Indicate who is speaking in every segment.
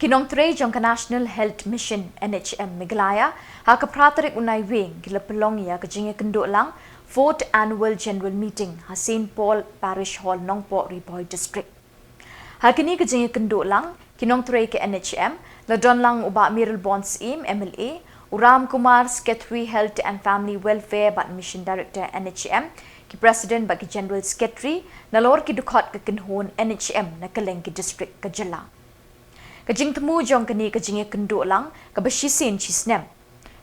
Speaker 1: Nongtrei jong National Health Mission NHM Meghalaya Tarik Naiwieng gilapelong ya jingiakynduh lang 4th Annual General Meeting St. Paul Parish Hall Nongpoh Bhoi District. Hakini jingiakynduh lang Nongtrei ke NHM ladon lang Bah Mayralborn Syiem MLA Ram Kumar Secretary Health and Family Welfare but Mission Director NHM ki President bagi General Secretary nalor ki dkhot ke kynhun NHM na kylleng ki district ke Jylla. Jingthmu jong kani jingiakynduh lang shisnem.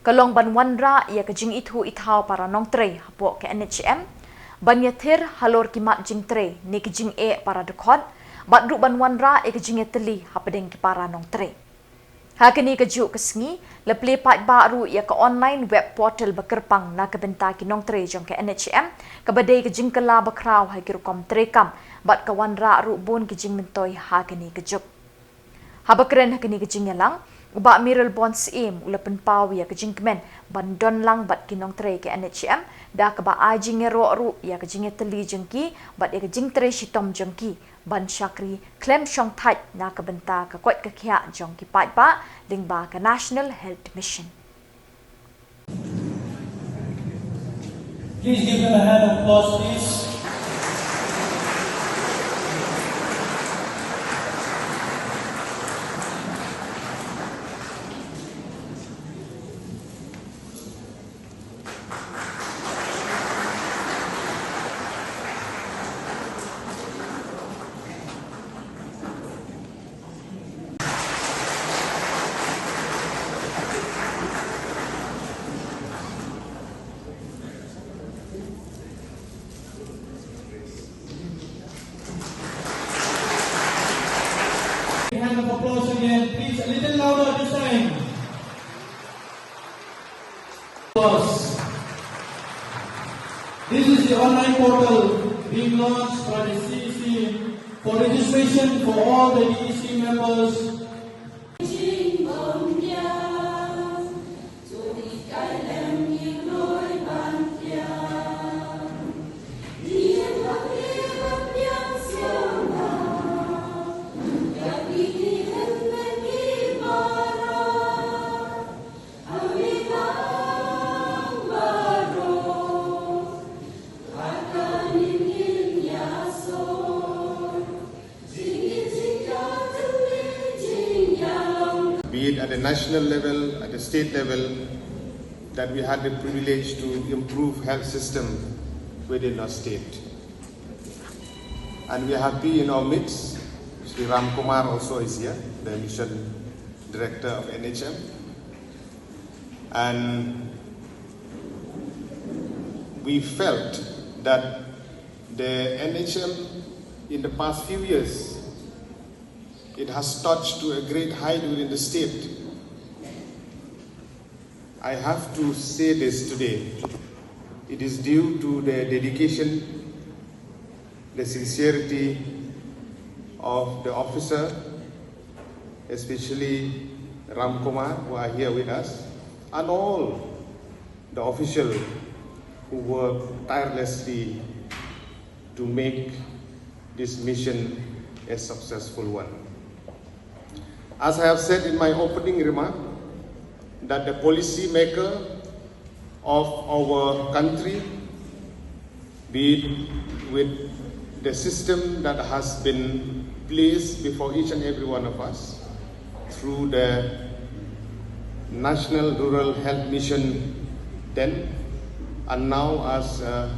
Speaker 1: Kalong ban wanrah ia jingithuh ithaw para Nongtrei hapoh ke NHM. Ban iathir halor ki mat jingtrei ni jingeh para dkhot. Bat ru ban wanrah ia jingiatylli hapdeng ki para Nongtrei. Hakini juk kesengi leple pat baru ia online web portal bekerpang na benta ki Nongtrei jong ke NHM badai jingkela bakraw hai ki rukom trekam bat wanrah ru bun jingmentoi hakini juk. Habakren hakini jingeh lang Bah Mayralborn Syiem ulapan paw ya jingkmen bandon lang bat ki Nongtrei ke NHM da ba jingeh ru ya jingiatylli jengki bat ya jingtrei shitom jengki ban syakri klem syong thai na benta kwat kya jong ki pat ba ling ba ka National Health Mission.
Speaker 2: Please give them a hand of applause, please. Hand of applause again, please. A little louder this time. This is the online portal being launched by the CEC for registration for all the DEC members.
Speaker 3: Be it at the national level, at the state level, that we had the privilege to improve health system within our state. And we are happy in our midst, Sri Ram Kumar also is here, the mission director of NHM. And we felt that the NHM in the past few years, it has touched to a great height within the state. I have to say this today. It is due to the dedication, the sincerity of the officer, especially Ram Kumar, who are here with us, and all the officials who work tirelessly to make this mission a successful one. As I have said in my opening remark, that the policy maker of our country, be it with the system that has been placed before each and every one of us through the National Rural Health Mission then, and now as a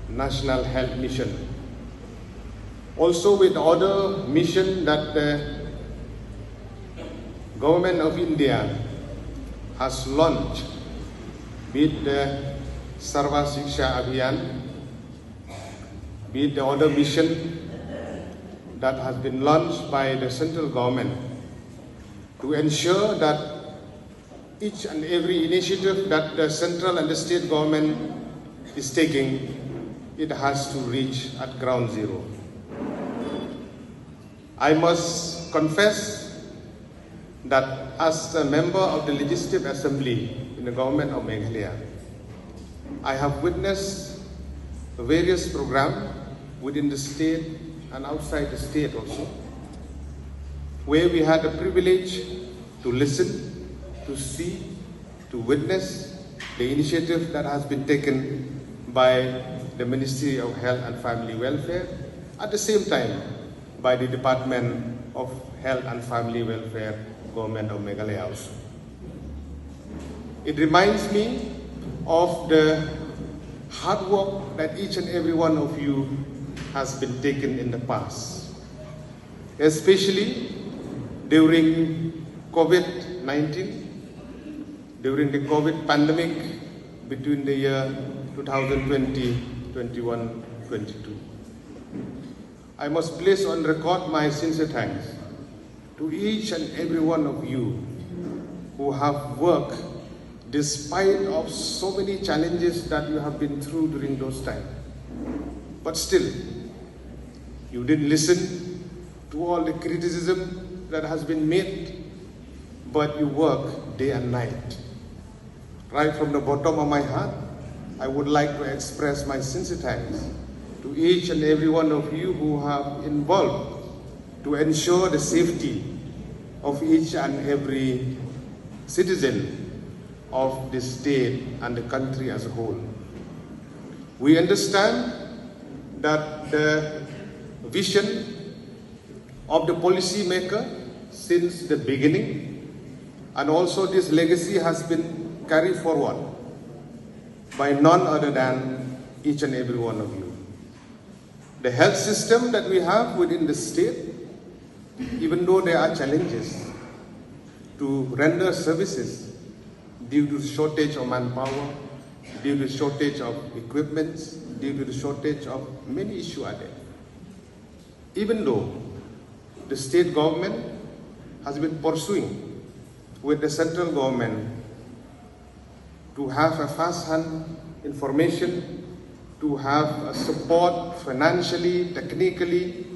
Speaker 3: National Health Mission. Also with other mission that the Government of India has launched, be it the Sarva Shiksha Abhiyan, be it the other mission that has been launched by the central government to ensure that each and every initiative that the central and the state government is taking, it has to reach at ground zero. I must confess that as a member of the Legislative Assembly in the government of Meghalaya, I have witnessed various programs within the state and outside the state also, where we had the privilege to listen, to see, to witness the initiative that has been taken by the Ministry of Health and Family Welfare, at the same time by the Department of Health and Family Welfare, Government of Meghalaya also. It reminds me of the hard work that each and every one of you has been taken in the past, especially during COVID-19, during the COVID pandemic between the year 2020, 21, 22. I must place on record my sincere thanks to each and every one of you who have worked despite of so many challenges that you have been through during those times. But still, you didn't listen to all the criticism that has been made, but you work day and night. Right from the bottom of my heart, I would like to express my sincere thanks to each and every one of you who have involved to ensure the safety of each and every citizen of the state and the country as a whole. We understand that the vision of the policy maker since the beginning, and also this legacy has been carried forward by none other than each and every one of you. The health system that we have within the state, even though there are challenges to render services due to the shortage of manpower, due to the shortage of equipment, due to the shortage of many issues are there. Even though the state government has been pursuing with the central government to have a first-hand information, to have a support financially, technically,